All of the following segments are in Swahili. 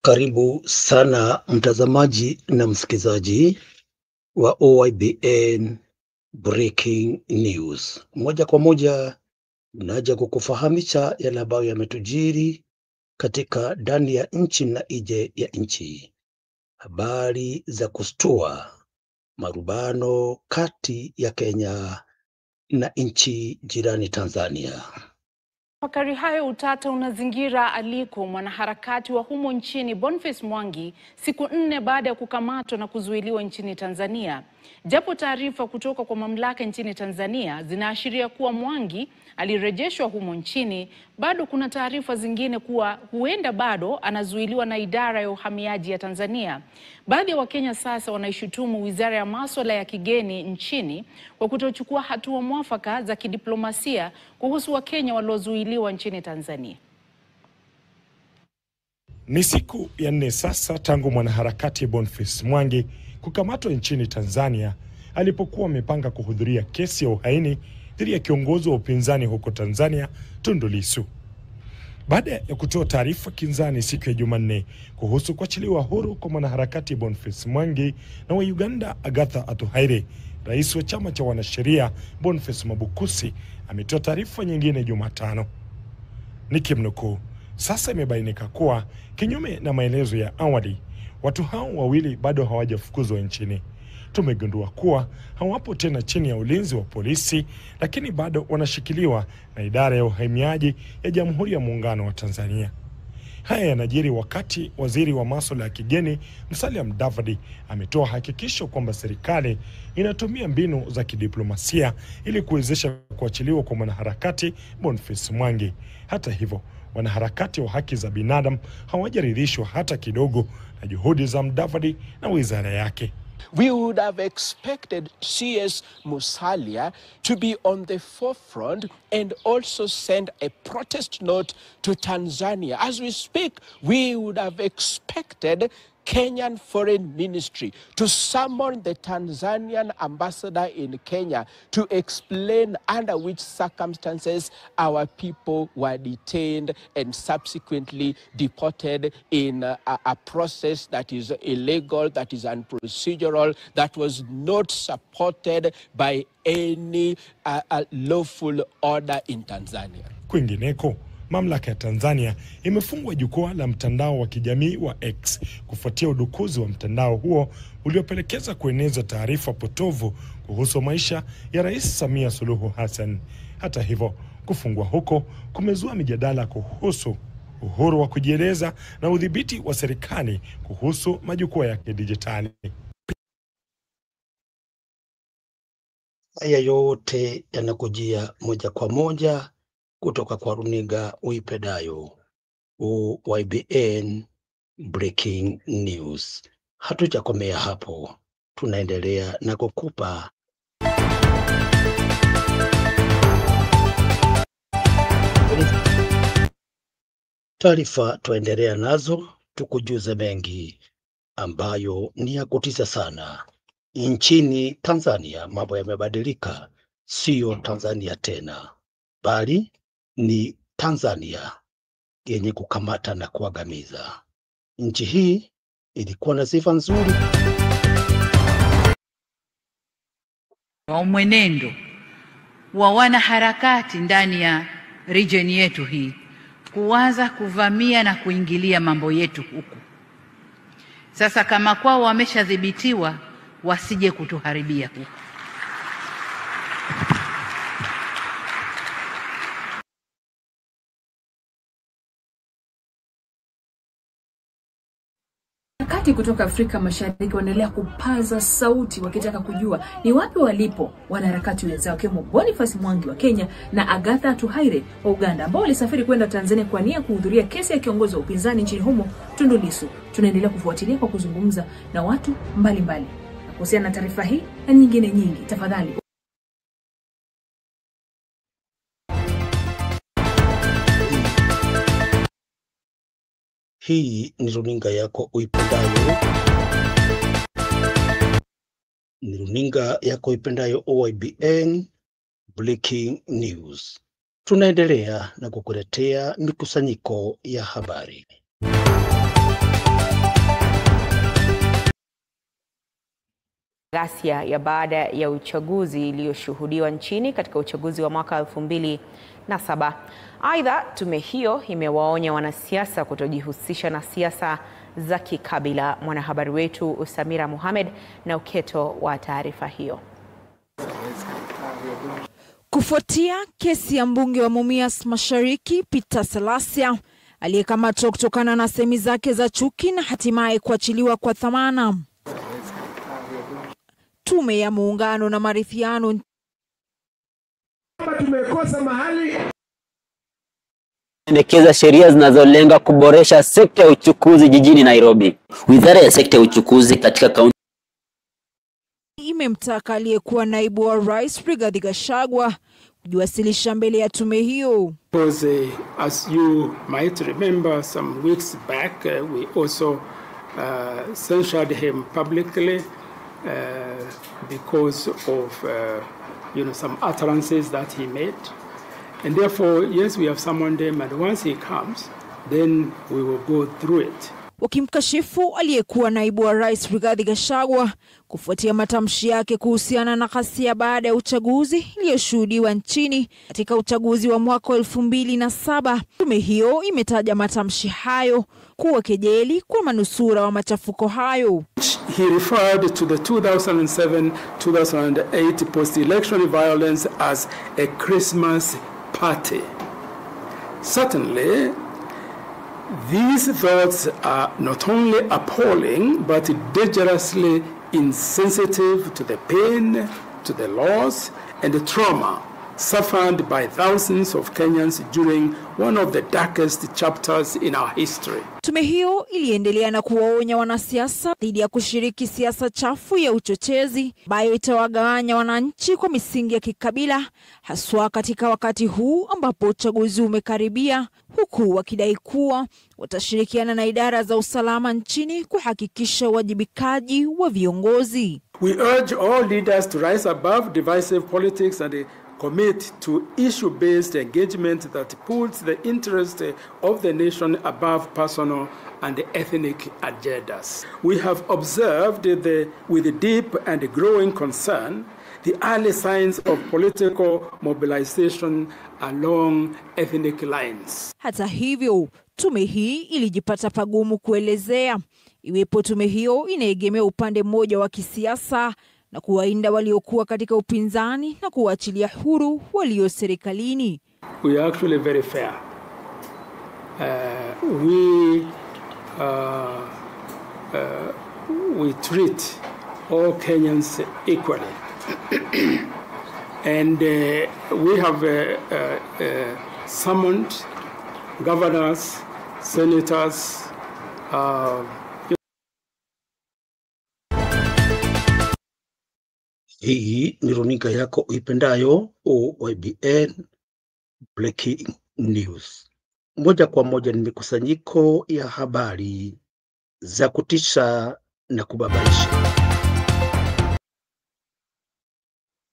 Karibu sana mtazamaji na msikizaji wa OYBN Breaking News. Moja kwa moja naja kukufahamisha yale ambayo yametujiri katika ndani ya nchi na nje ya nchi. Habari za kustua, marubano kati ya Kenya na nchi jirani Tanzania. Fakari hayo utata unazingira aliko mwanaharakati wa humo nchini Boniface Mwangi siku 4 baada ya kukamatwa na kuzuiliwa nchini Tanzania. Japo taarifa kutoka kwa mamlaka nchini Tanzania zinaashiria kuwa Mwangi alirejeshwa humo nchini, bado kuna taarifa zingine kuwa huenda bado anazuiliwa na idara ya uhamiaji ya Tanzania. Baadhi ya Wakenya sasa wanaishutumu Wizara ya Masuala ya Kigeni nchini kwa kutochukua hatua mwafaka za kidiplomasia kuhusu Wakenya waliozuiliwa nchini Tanzania. Ni siku ya 4 sasa tangu mwanaharakati Boniface Mwangi kukamatwa nchini Tanzania alipokuwa amepanga kuhudhuria kesi ya uhaini dhidi ya kiongozi wa upinzani huko Tanzania, Tundu Lissu. Baada ya kutoa taarifa kinzani siku ya Jumanne kuhusu kuachiliwa huru kwa mwanaharakati Boniface Mwangi na wa Uganda Agatha Atuhaire, rais wa chama cha wanasheria Boniface Mwabukusi ametoa taarifa nyingine Jumatano. Nikimnukuu, sasa imebainika kuwa kinyume na maelezo ya awali, watu hao wawili bado hawajafukuzwa nchini. Tumegundua kuwa hawapo tena chini ya ulinzi wa polisi, lakini bado wanashikiliwa na idara ya uhamiaji ya Jamhuri ya Muungano wa Tanzania. Haya yanajiri wakati waziri wa masuala ya kigeni Musalia Mudavadi ametoa hakikisho kwamba serikali inatumia mbinu za kidiplomasia ili kuwezesha kuachiliwa kwa mwanaharakati Boniface Mwangi. Hata hivyo, wanaharakati wa haki za binadamu hawajaridhishwa hata kidogo na juhudi za Mudavadi na wizara yake. We would have expected CS Musalia to be on the forefront and also send a protest note to Tanzania. As we speak, we would have expected Kenyan Foreign Ministry to summon the Tanzanian ambassador in Kenya to explain under which circumstances our people were detained and subsequently deported in a process that is illegal, that is unprocedural, that was not supported by any lawful order in Tanzania. Kwingineko, mamlaka ya Tanzania imefungwa jukwaa la mtandao wa kijamii wa X kufuatia udukuzi wa mtandao huo uliopelekeza kueneza taarifa potovu kuhusu maisha ya Rais Samia Suluhu Hassan. Hata hivyo, kufungwa huko kumezua mijadala kuhusu uhuru wa kujieleza na udhibiti wa serikali kuhusu majukwaa ya kidijitali. Haya yote yanakujia moja kwa moja kutoka kwa runinga uipendayo OYBN Breaking News. Hatujakomea hapo, tunaendelea na kukupa taarifa. Tuendelea nazo, tukujuze mengi ambayo ni ya kutisha sana. Nchini Tanzania mambo yamebadilika, sio Tanzania tena, bali ni Tanzania yenye kukamata na kuangamiza. Nchi hii ilikuwa na sifa nzuri wa mwenendo wa wanaharakati ndani ya region yetu hii kuanza kuvamia na kuingilia mambo yetu huku. Sasa kama kwao wameshadhibitiwa, wasije kutuharibia huku. Kutoka Afrika Mashariki wanaendelea kupaza sauti wakitaka kujua ni wapi walipo wanaharakati wenzao kama Boniface Mwangi wa Kenya na Agatha Atuhaire wa Uganda ambao walisafiri kwenda Tanzania kwa nia kuhudhuria kesi ya kiongozi wa upinzani nchini humo Tundu Lissu. Tunaendelea kufuatilia kwa kuzungumza na watu mbalimbali kuhusiana na taarifa hii na nyingine nyingi. Tafadhali hii ni runinga yako uipendayo, ni runinga yako uipendayo OYBN Breaking News. Tunaendelea na kukuletea mikusanyiko ya habari. Ghasia ya baada ya uchaguzi iliyoshuhudiwa nchini katika uchaguzi wa mwaka 2007. Aidha, tume hiyo imewaonya wanasiasa kutojihusisha na siasa za kikabila. Mwanahabari wetu Usamira Mohamed na uketo wa taarifa hiyo. Kufuatia kesi ya mbunge wa Mumias Mashariki Peter Salasya aliyekamatwa kutokana na semi zake za chuki na hatimaye kuachiliwa kwa dhamana, tume ya muungano na maridhiano tumekosa mahali pendekeza sheria zinazolenga kuboresha sekta ya uchukuzi jijini Nairobi. Wizara ya sekta ya uchukuzi katika kaunti imemtaka aliyekuwa naibu wa rais Rigathi Gachagua kujiwasilisha mbele ya tume hiyo. Because as you might remember, some weeks back we also censured him publicly because of some utterances that he made, and therefore yes, we have summoned him, and once he comes then we will go through it. Wakimkashifu aliyekuwa naibu wa rais Rigathi Gachagua kufuatia matamshi yake kuhusiana na ghasia baada ya uchaguzi iliyoshuhudiwa nchini katika uchaguzi wa mwaka 2007. Tume hiyo imetaja matamshi hayo kuwa kejeli kwa manusura wa machafuko hayo. He referred to the 2007-2008 post-election violence as a Christmas party. Certainly, these thoughts are not only appalling, but dangerously insensitive to the pain, to the loss, and the trauma suffered by thousands of Kenyans during one of the darkest chapters in our history. Tume hiyo iliendelea na kuwaonya wanasiasa dhidi ya kushiriki siasa chafu ya uchochezi ambayo itawagawanya wananchi kwa misingi ya kikabila, haswa katika wakati huu ambapo uchaguzi umekaribia, huku wakidai kuwa watashirikiana na idara za usalama nchini kuhakikisha uwajibikaji wa viongozi. We urge all leaders to rise above divisive politics and commit to issue-based engagement that puts the interest of the nation above personal and ethnic agendas. We have observed with deep and growing concern the early signs of political mobilization along ethnic lines. Hata hivyo, tume hii ilijipata pagumu kuelezea iwepo tume hiyo inaegemea upande mmoja wa kisiasa na kuwainda waliokuwa katika upinzani na kuachilia huru walio serikalini. We are actually very fair. We treat all Kenyans equally. And we have summoned governors, senators, Hii ni runinga yako ipendayo OYBN Breaking News. Moja kwa moja ni mikusanyiko ya habari za kutisha na kubabaisha.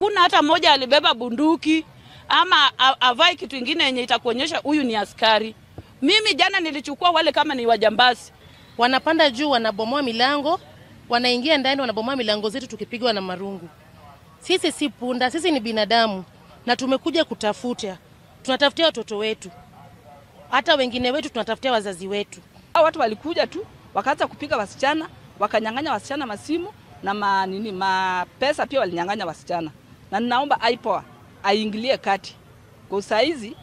Kuna hata mmoja alibeba bunduki ama avai kitu kingine yenye itakuonyesha huyu ni askari. Mimi jana nilichukua wale kama ni wajambazi. Wanapanda juu, wanabomoa milango, wanaingia ndani, wanabomoa milango zetu tukipigwa na marungu. Sisi si punda, sisi ni binadamu na tumekuja kutafuta. Tunatafutia watoto wetu. Hata wengine wetu tunatafutia wazazi wetu. Hao watu walikuja tu, wakaanza kupiga wasichana, wakanyang'anya wasichana masimu na pesa pia walinyang'anya wasichana. Na ninaomba IPOA aingilie kati. Kwa saizi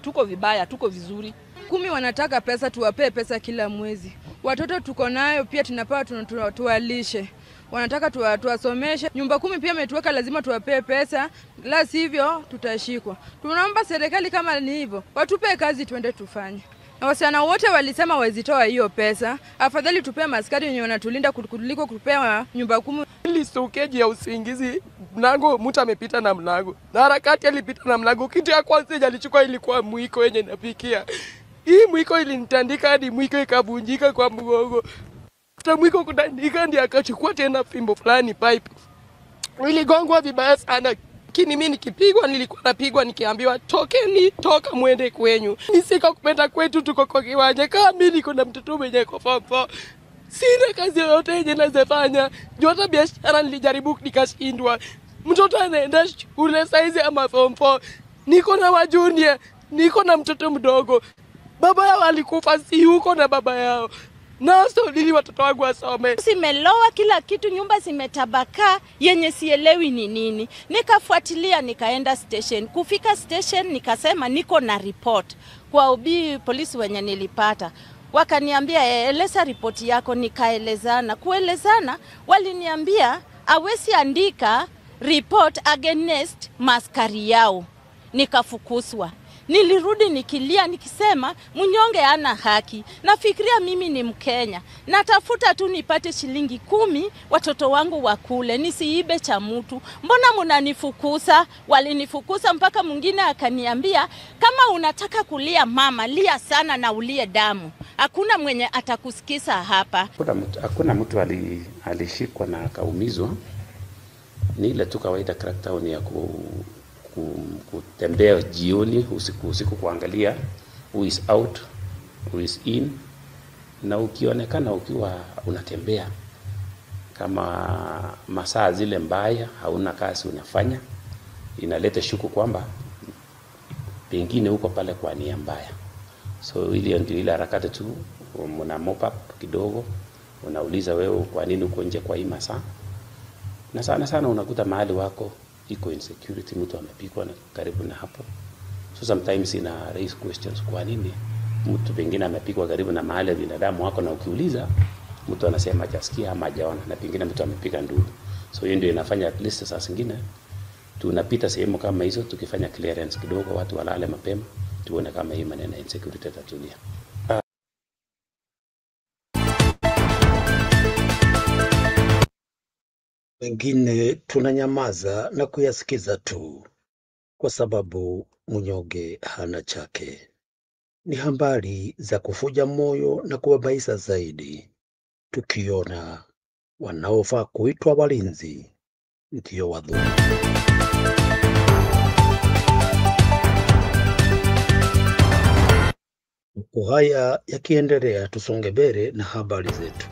tuko vibaya, tuko vizuri. 10 wanataka pesa, tuwapee pesa kila mwezi. Watoto tuko nayo pia tunapewa tuwalishe. Wanataka tuwasomeshe. Nyumba 10 pia ametuweka, lazima tuwapee pesa, la sivyo tutashikwa. Tunaomba serikali kama ni hivyo, watupe kazi tuende tufanye. Na wasichana wote walisema wazitoa hiyo pesa. Afadhali tupee maskari wenye wanatulinda kuliko kupewa nyumba 10. Ili stokeji ya usingizi, mlango mtu amepita na mlango. Na harakati alipita na mlango. Kitu ya kwanza alichukua ilikuwa mwiko yenye napikia. Hii mwiko ilinitandika hadi mwiko ikavunjika kwa mgongo. Kuta mwiko kutandika ndiye akachukua tena fimbo fulani pipe. Niligongwa vibaya sana. Lakini mimi nikipigwa nilikuwa napigwa nikiambiwa toka muende kwenyu. Nisika kupenda kwetu tuko kwa kiwanja. Kama mimi niko na mtoto mwenye kwa form 4. Sina kazi yoyote yenye nazefanya. Juu hata biashara nilijaribu nikashindwa. Mtoto anaenda shule saizi ama form 4. Niko na wajunia, niko na mtoto mdogo. Baba yao alikufa, si yuko na baba yao. Naso lili watoto wangu wasome. Simeloa kila kitu, nyumba zimetabaka, yenye sielewi ni nini. Nikafuatilia, nikaenda station. Kufika station nikasema niko na report kwa ubi polisi wenye nilipata. Wakaniambia eleza ripoti yako, nikaelezana. Kuelezana waliniambia awezi andika report against maskari yao. Nikafukuswa. Nilirudi nikilia nikisema mnyonge hana haki. Nafikiria mimi ni Mkenya. Natafuta tu nipate shilingi 10 watoto wangu wakule, nisiibe cha mtu. Mbona mnanifukuza? Walinifukuza mpaka mwingine akaniambia kama unataka kulia mama, lia sana na ulie damu. Hakuna mwenye atakusikiza hapa. Hakuna mtu alishikwa na akaumizwa. Ni ile tu kawaida crackdown ya kutembea jioni usiku kuangalia who is out, who is in, na ukionekana ukiwa unatembea kama masaa zile mbaya, hauna kazi unafanya, inaleta shuku kwamba pengine uko pale kwa nia mbaya. So ile ndio ile harakati tu, mna mop up kidogo, unauliza wewe kwa nini uko nje kwa hii masaa. Na sana unakuta mahali wako iko insecurity, mtu amepikwa na karibu na hapo. So sometimes ina raise questions, kwa nini mtu pengine amepikwa karibu na mahali binadamu wako, na ukiuliza mtu anasema hajasikia ama hajaona, na pengine mtu amepika nduru. So hiyo ndio inafanya at least saa zingine tunapita sehemu kama hizo tukifanya clearance kidogo, watu walale mapema, tuone kama hii maneno insecurity tatulia. Wengine tunanyamaza na kuyasikiza tu kwa sababu mnyonge hana chake. Ni habari za kufuja moyo na kuwabaisa zaidi, tukiona wanaofaa kuitwa walinzi ndio wadhulumu. Huku haya yakiendelea, tusonge mbele na habari zetu.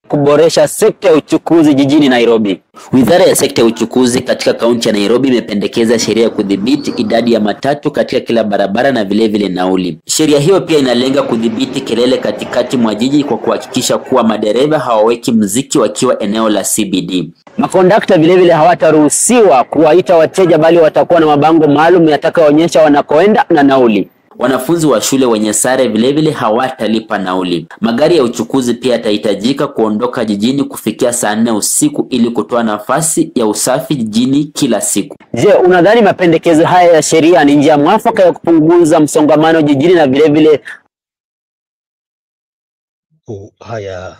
Kuboresha sekta ya uchukuzi jijini Nairobi. Wizara ya sekta ya uchukuzi katika kaunti ya Nairobi imependekeza sheria ya kudhibiti idadi ya matatu katika kila barabara na vile nauli. Sheria hiyo pia inalenga kudhibiti kelele katikati mwa jiji kwa kuhakikisha kuwa madereva hawaweki muziki wakiwa eneo la CBD. Makondakta vile hawataruhusiwa kuwaita wateja, bali watakuwa na mabango maalum yatakayoonyesha wanakoenda na nauli. Wanafunzi wa shule wenye sare vile hawatalipa nauli. Magari ya uchukuzi pia yatahitajika kuondoka jijini kufikia saa 4 usiku ili kutoa nafasi ya usafi jijini kila siku. Je, unadhani mapendekezo haya ya sheria ni njia mwafaka ya kupunguza msongamano jijini na vile haya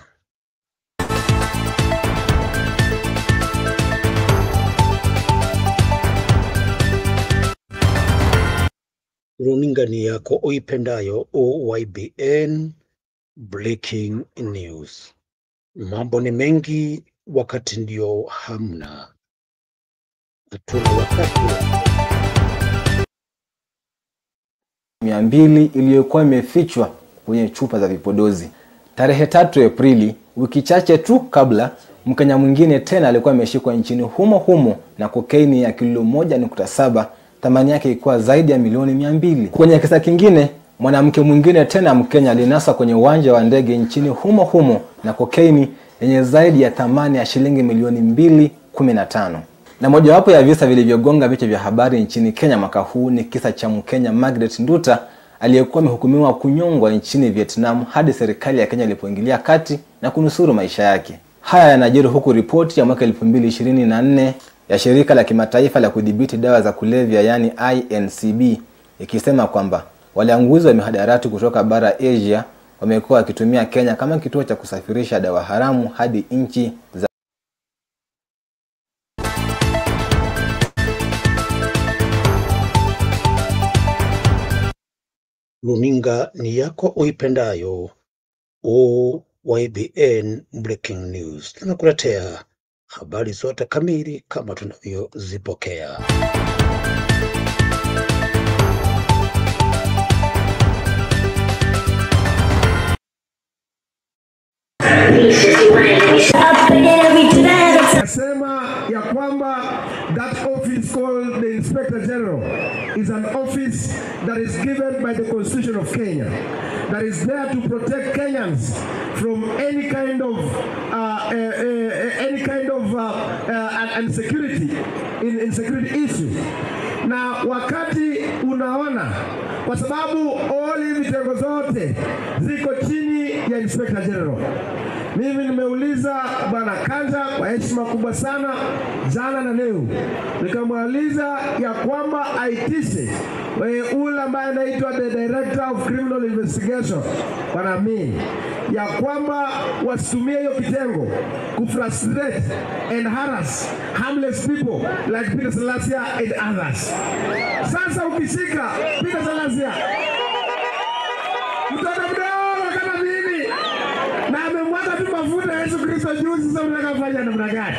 runinga ni yako uipendayo, OYBN Breaking News. Mambo ni mengi, wakati ndio hamna. Hatuna wakati. 200 iliyokuwa imefichwa kwenye chupa za vipodozi. Tarehe 3 Aprili, wiki chache tu kabla, Mkenya mwingine tena alikuwa ameshikwa nchini humo na kokaini ya kilo 1.7, thamani yake ilikuwa zaidi ya milioni 200. Kwenye kisa kingine, mwanamke mwingine tena Mkenya alinaswa kwenye uwanja wa ndege nchini humo na kokaini yenye zaidi ya thamani ya shilingi milioni 215. Na mojawapo ya visa vilivyogonga vichwa vya habari nchini Kenya mwaka huu ni kisa cha Mkenya Margaret Nduta aliyekuwa amehukumiwa kunyongwa nchini Vietnam hadi serikali ya Kenya ilipoingilia kati na kunusuru maisha yake. Haya yanajiri huku ripoti ya mwaka 2024 ya shirika la kimataifa la kudhibiti dawa za kulevya yani INCB ikisema kwamba walanguzi wa mihadarati kutoka bara Asia wamekuwa wakitumia Kenya kama kituo cha kusafirisha dawa haramu hadi nchi za Runinga ni yako uipendayo, OYBN Breaking News. Tunakuletea habari zote kamili kama tunavyozipokea. called the Inspector General is an office that is given by the Constitution of Kenya, that is there to protect Kenyans from any kind of insecurity issue. Na wakati unaona, kwa sababu all hivi vitengo zote ziko chini ya Inspector General. Mimi nimeuliza Bwana Kanja kwa heshima kubwa sana jana na leo, nikamwaliza ya kwamba aitishe ule ambaye anaitwa the Director of Criminal Investigation Bwana Mimi, ya kwamba wasitumie hiyo kitengo kufrustrate and harass harmless people like Peter Salasya and others. Sasa ukishika Peter Salasya, mtoto mdogo kama mimi, na amemwaga tu mafuta ya Yesu Kristo juzi, sasa unataka kufanya namna gani?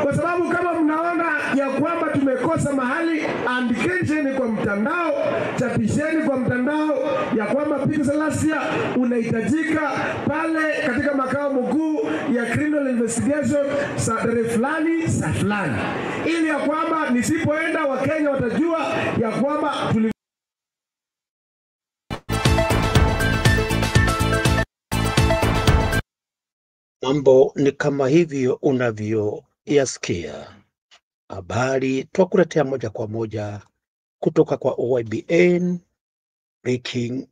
Kwa sababu kama mnaona ya kwamba tumekosa mahali, andikeni kwa mtandao, chapisheni kwa mtandao ya kwamba Peter Salasya unahitajika pale katika makao makuu ya Criminal Investigation tarehe fulani saa fulani, ili ya kwamba nisipoenda Wakenya watajua ya kwamba Mambo ni kama hivyo unavyoyasikia. Habari twakuletea moja kwa moja kutoka kwa OYBN Breaking.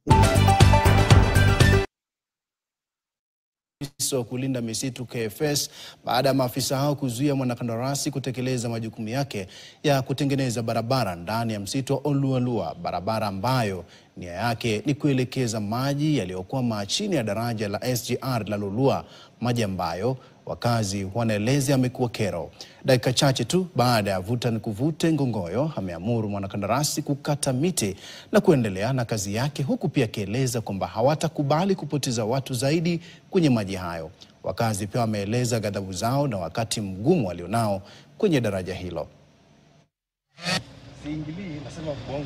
wa kulinda misitu KFS baada ya maafisa hao kuzuia mwanakandarasi kutekeleza majukumu yake ya kutengeneza barabara ndani ya msitu wa Oluolua, barabara ambayo nia yake ni kuelekeza maji yaliyokuwa chini ya daraja la SGR la Lolua, maji ambayo wakazi wanaeleza yamekuwa kero. Dakika chache tu baada ya vuta ni kuvute, Ngongoyo ameamuru mwanakandarasi kukata miti na kuendelea na kazi yake, huku pia akieleza kwamba hawatakubali kupoteza watu zaidi kwenye maji hayo. Wakazi pia wameeleza ghadhabu zao na wakati mgumu walionao kwenye daraja hilo.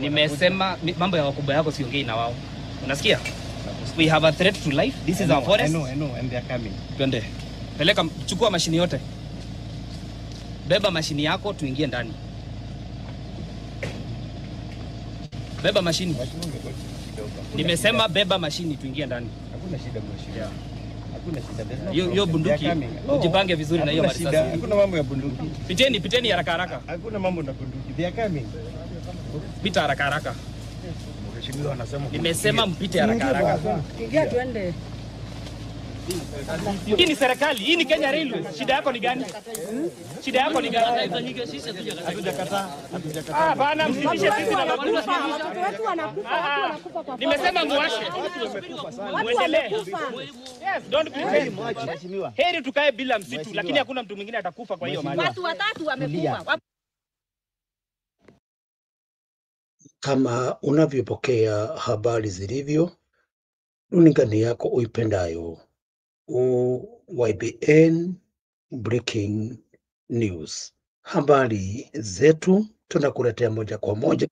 Nimesema mambo ya wakubwa yako siongei na wao. Unasikia? We have a threat to life. This is our forest. I know, and they are coming. Twende. Peleka, chukua mashini yote. Beba mashini yako tuingie ndani. Beba mashini. Nimesema beba mashini tuingie ndani. Hakuna shida mheshimiwa. Hakuna shida. Hiyo bunduki. Ujipange vizuri na hiyo marisasi. Hakuna mambo ya bunduki. Piteni haraka haraka. Hakuna mambo na bunduki. They are coming. Pita haraka haraka. Mheshimiwa anasema nimesema mpite haraka haraka. Ingia twende. Hii ni serikali, hii ni Kenya Railways. Shida yako ni gani? Shida yako ni gani? Hatujakataa. Bana msitishe sisi na makufa. Watoto wetu wanakufa, watu wanakufa kwa. Nimesema muwashe. Muendelee. Yes, don't pretend. Heri tukae bila msitu, lakini hakuna mtu mwingine atakufa kwa hiyo mali. Watu watatu wamekufa. Kama unavyopokea habari zilivyo, runingani yako uipendayo, OYBN Breaking News. Habari zetu tunakuletea moja kwa moja